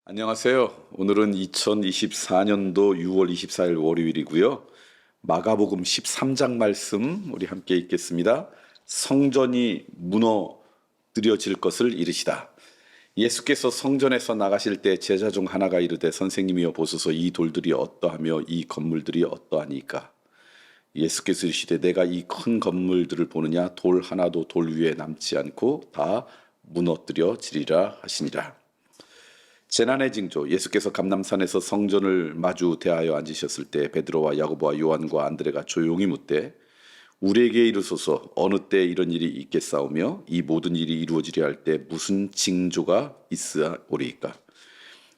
안녕하세요. 오늘은 2024년도 6월 24일 월요일이고요. 마가복음 13장 말씀 우리 함께 읽겠습니다. 성전이 무너뜨려질 것을 이르시다. 예수께서 성전에서 나가실 때 제자 중 하나가 이르되 선생님이여 보소서 이 돌들이 어떠하며 이 건물들이 어떠하니까. 예수께서 이르시되 내가 이 큰 건물들을 보느냐 돌 하나도 돌 위에 남지 않고 다 무너뜨려지리라 하시니라. 재난의 징조. 예수께서 감람산에서 성전을 마주 대하여 앉으셨을 때 베드로와 야고보와 요한과 안드레가 조용히 묻되 우리에게 이르소서 어느 때 이런 일이 있겠사오며 이 모든 일이 이루어지려 할 때 무슨 징조가 있으오리이까.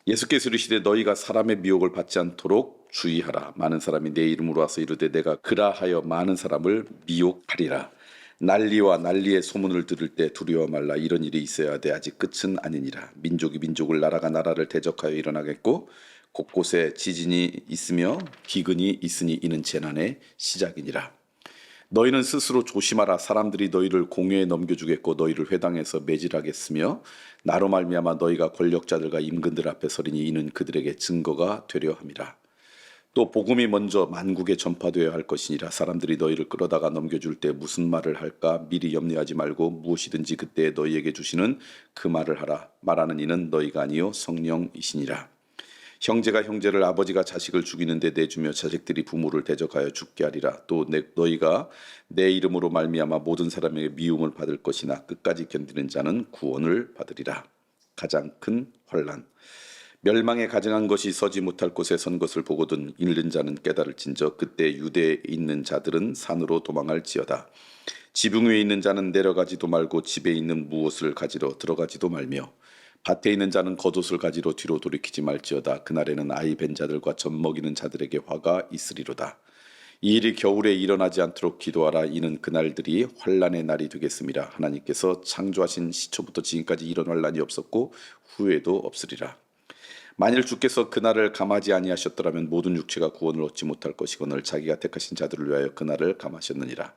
예수께서 이르시되 너희가 사람의 미혹을 받지 않도록 주의하라. 많은 사람이 내 이름으로 와서 이르되 내가 그라하여 많은 사람을 미혹하리라. 난리와 난리의 소문을 들을 때 두려워 말라. 이런 일이 있어야 돼. 아직 끝은 아니니라. 민족이 민족을 나라가 나라를 대적하여 일어나겠고 곳곳에 지진이 있으며 기근이 있으니 이는 재난의 시작이니라. 너희는 스스로 조심하라. 사람들이 너희를 공회에 넘겨주겠고 너희를 회당에서 매질하겠으며 나로 말미암아 너희가 권력자들과 임금들 앞에 서리니 이는 그들에게 증거가 되려 함이라. 또 복음이 먼저 만국에 전파되어야 할 것이니라. 사람들이 너희를 끌어다가 넘겨줄 때 무슨 말을 할까 미리 염려하지 말고 무엇이든지 그때 너희에게 주시는 그 말을 하라. 말하는 이는 너희가 아니요 성령이시니라. 형제가 형제를 아버지가 자식을 죽이는데 내주며 자식들이 부모를 대적하여 죽게 하리라. 또 너희가 내 이름으로 말미암아 모든 사람에게 미움을 받을 것이나 끝까지 견디는 자는 구원을 받으리라. 가장 큰 환난. 멸망에 가증한 것이 서지 못할 곳에 선 것을 보거든 잃는 자는 깨달을진저 그때 유대에 있는 자들은 산으로 도망할지어다. 지붕 위에 있는 자는 내려가지도 말고 집에 있는 무엇을 가지러 들어가지도 말며 밭에 있는 자는 겉옷을 가지러 뒤로 돌이키지 말지어다. 그날에는 아이 벤 자들과 젖 먹이는 자들에게 화가 있으리로다. 이 일이 겨울에 일어나지 않도록 기도하라. 이는 그날들이 환난의 날이 되겠습니다. 하나님께서 창조하신 시초부터 지금까지 이런 환난이 없었고 후에도 없으리라. 만일 주께서 그날을 감하지 아니하셨더라면 모든 육체가 구원을 얻지 못할 것이거늘 자기가 택하신 자들을 위하여 그날을 감하셨느니라.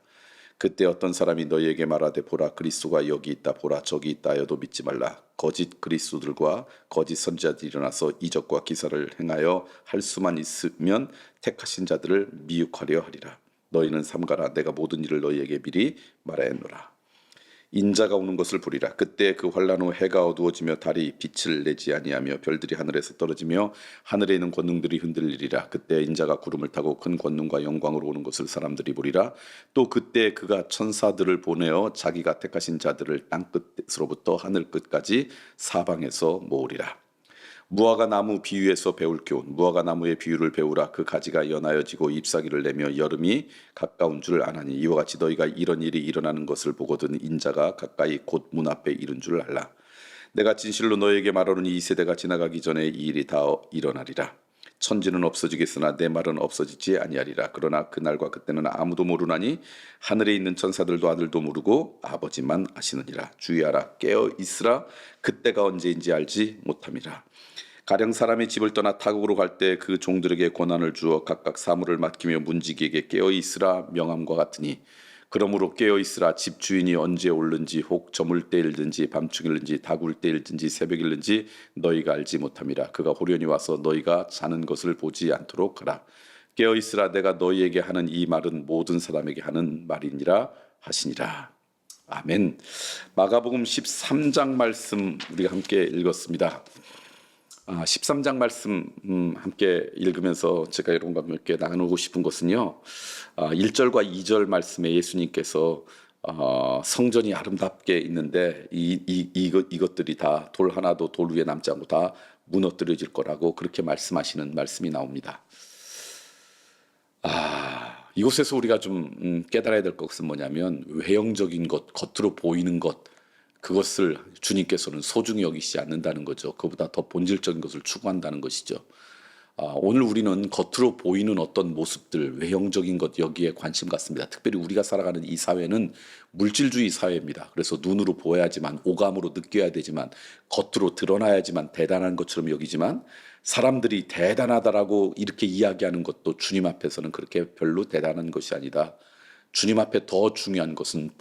그때 어떤 사람이 너희에게 말하되 보라 그리스도가 여기 있다 보라 저기 있다 하여도 믿지 말라. 거짓 그리스도들과 거짓 선지자들이 일어나서 이적과 기사를 행하여 할 수만 있으면 택하신 자들을 미혹하려 하리라. 너희는 삼가라. 내가 모든 일을 너희에게 미리 말하였노라. 인자가 오는 것을 보리라. 그때 그 환난 후 해가 어두워지며 달이 빛을 내지 아니하며 별들이 하늘에서 떨어지며 하늘에 있는 권능들이 흔들리리라. 그때 인자가 구름을 타고 큰 권능과 영광으로 오는 것을 사람들이 보리라. 또 그때 그가 천사들을 보내어 자기가 택하신 자들을 땅 끝으로부터 하늘 끝까지 사방에서 모으리라. 무화과 나무 비유에서 배울 교훈. 무화과 나무의 비유를 배우라. 그 가지가 연하여지고 잎사귀를 내며 여름이 가까운 줄 아나니 이와 같이 너희가 이런 일이 일어나는 것을 보거든 인자가 가까이 곧 문 앞에 이른 줄 알라. 내가 진실로 너희에게 말하노니 이 세대가 지나가기 전에 이 일이 다 일어나리라. 천지는 없어지겠으나 내 말은 없어지지 아니하리라. 그러나 그날과 그때는 아무도 모르나니 하늘에 있는 천사들도 아들도 모르고 아버지만 아시느니라. 주의하라. 깨어 있으라. 그때가 언제인지 알지 못함이라. 가령 사람이 집을 떠나 타국으로 갈 때 그 종들에게 권한을 주어 각각 사물을 맡기며 문지기에게 깨어 있으라 명함과 같으니 그러므로 깨어 있으라. 집 주인이 언제 올는지 혹 저물 때일든지 밤중일든지 다굴 때일든지 새벽일든지 너희가 알지 못함이라. 그가 호련히 와서 너희가 자는 것을 보지 않도록 하라. 깨어 있으라. 내가 너희에게 하는 이 말은 모든 사람에게 하는 말이니라 하시니라. 아멘. 마가복음 13장 말씀 우리가 함께 읽었습니다. 13장 말씀 함께 읽으면서 제가 여러분과 함께 나누고 싶은 것은요. 1절과 2절 말씀에 예수님께서 성전이 아름답게 있는데 이것들이 다 돌 하나도 돌 위에 남지 않고 다 무너뜨려질 거라고 그렇게 말씀하시는 말씀이 나옵니다. 이곳에서 우리가 좀 깨달아야 될 것은 뭐냐면 외형적인 것, 겉으로 보이는 것 그것을 주님께서는 소중히 여기시지 않는다는 거죠. 그보다 더 본질적인 것을 추구한다는 것이죠. 오늘 우리는 겉으로 보이는 어떤 모습들, 외형적인 것 여기에 관심 갖습니다. 특별히 우리가 살아가는 이 사회는 물질주의 사회입니다. 그래서 눈으로 보여야지만 오감으로 느껴야 되지만 겉으로 드러나야지만 대단한 것처럼 여기지만 사람들이 대단하다라고 이렇게 이야기하는 것도 주님 앞에서는 그렇게 별로 대단한 것이 아니다. 주님 앞에 더 중요한 것은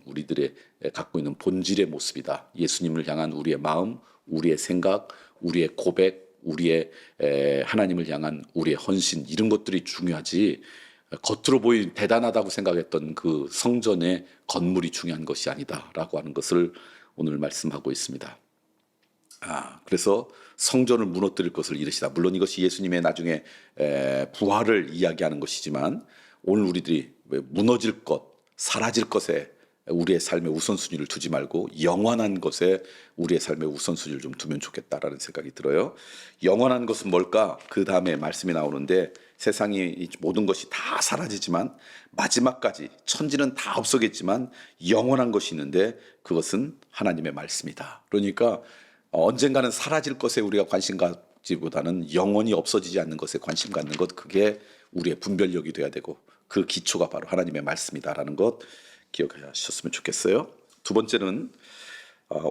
우리들의 갖고 있는 본질의 모습이다. 예수님을 향한 우리의 마음, 우리의 생각, 우리의 고백, 우리의 하나님을 향한 우리의 헌신 이런 것들이 중요하지 겉으로 보이 대단하다고 생각했던 그 성전의 건물이 중요한 것이 아니다라고 하는 것을 오늘 말씀하고 있습니다. 그래서 성전을 무너뜨릴 것을 이르시다. 물론 이것이 예수님의 나중에 부활을 이야기하는 것이지만 오늘 우리들이 무너질 것, 사라질 것에 우리의 삶의 우선순위를 두지 말고 영원한 것에 우리의 삶의 우선순위를 좀 두면 좋겠다라는 생각이 들어요. 영원한 것은 뭘까? 그 다음에 말씀이 나오는데 세상이 모든 것이 다 사라지지만 마지막까지 천지는 다 없어겠지만 영원한 것이 있는데 그것은 하나님의 말씀이다. 그러니까 언젠가는 사라질 것에 우리가 관심 갖지보다는 영원히 없어지지 않는 것에 관심 갖는 것, 그게 우리의 분별력이 돼야 되고 그 기초가 바로 하나님의 말씀이다라는 것 기억하셨으면 좋겠어요. 두 번째는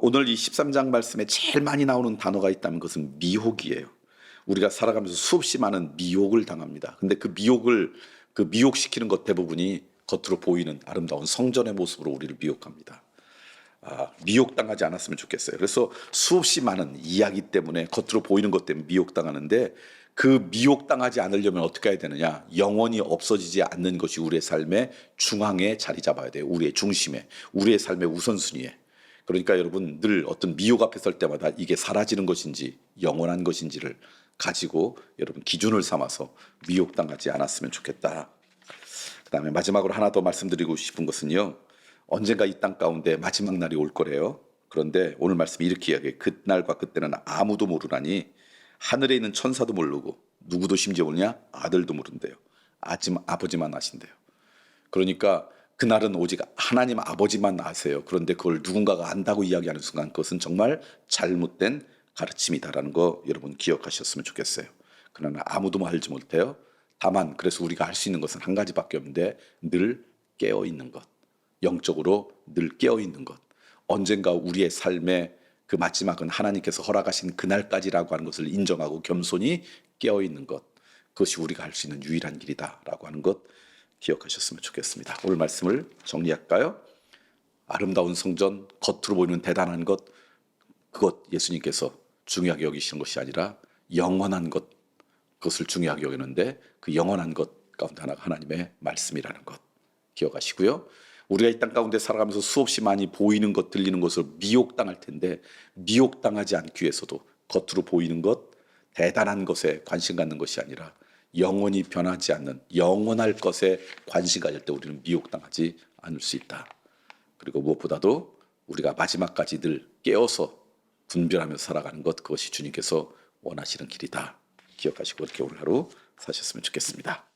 오늘 이 13장 말씀에 제일 많이 나오는 단어가 있다면 그것은 미혹이에요. 우리가 살아가면서 수없이 많은 미혹을 당합니다. 근데 그 미혹시키는 것 대부분이 겉으로 보이는 아름다운 성전의 모습으로 우리를 미혹합니다. 미혹당하지 않았으면 좋겠어요. 그래서 수없이 많은 이야기 때문에 겉으로 보이는 것 때문에 미혹당하는데 그 미혹당하지 않으려면 어떻게 해야 되느냐? 영원히 없어지지 않는 것이 우리의 삶의 중앙에 자리 잡아야 돼요. 우리의 중심에, 우리의 삶의 우선순위에. 그러니까 여러분 늘 어떤 미혹 앞에 설 때마다 이게 사라지는 것인지 영원한 것인지를 가지고 여러분 기준을 삼아서 미혹당하지 않았으면 좋겠다. 그 다음에 마지막으로 하나 더 말씀드리고 싶은 것은요. 언젠가 이 땅 가운데 마지막 날이 올 거래요. 그런데 오늘 말씀이 이렇게 이야기해요. 그날과 그때는 아무도 모르나니 하늘에 있는 천사도 모르고 누구도 심지어 모르냐? 아들도 모른대요. 아버지만 아신대요. 그러니까 그날은 오직 하나님 아버지만 아세요. 그런데 그걸 누군가가 안다고 이야기하는 순간 그것은 정말 잘못된 가르침이다라는 거 여러분 기억하셨으면 좋겠어요. 그러나 아무도 알지 못해요. 다만 그래서 우리가 할 수 있는 것은 한 가지밖에 없는데 늘 깨어있는 것. 영적으로 늘 깨어있는 것. 언젠가 우리의 삶의 그 마지막은 하나님께서 허락하신 그날까지라고 하는 것을 인정하고 겸손히 깨어있는 것. 그것이 우리가 할 수 있는 유일한 길이다라고 하는 것 기억하셨으면 좋겠습니다. 오늘 말씀을 정리할까요? 아름다운 성전, 겉으로 보이는 대단한 것, 그것 예수님께서 중요하게 여기시는 것이 아니라 영원한 것, 그것을 중요하게 여기는데 그 영원한 것 가운데 하나가 하나님의 말씀이라는 것 기억하시고요. 우리가 이 땅 가운데 살아가면서 수없이 많이 보이는 것, 들리는 것을 미혹당할 텐데 미혹당하지 않기 위해서도 겉으로 보이는 것, 대단한 것에 관심 갖는 것이 아니라 영원히 변하지 않는 영원할 것에 관심 가질 때 우리는 미혹당하지 않을 수 있다. 그리고 무엇보다도 우리가 마지막까지 늘 깨어서 분별하며 살아가는 것, 그것이 주님께서 원하시는 길이다. 기억하시고 이렇게 오늘 하루 사셨으면 좋겠습니다.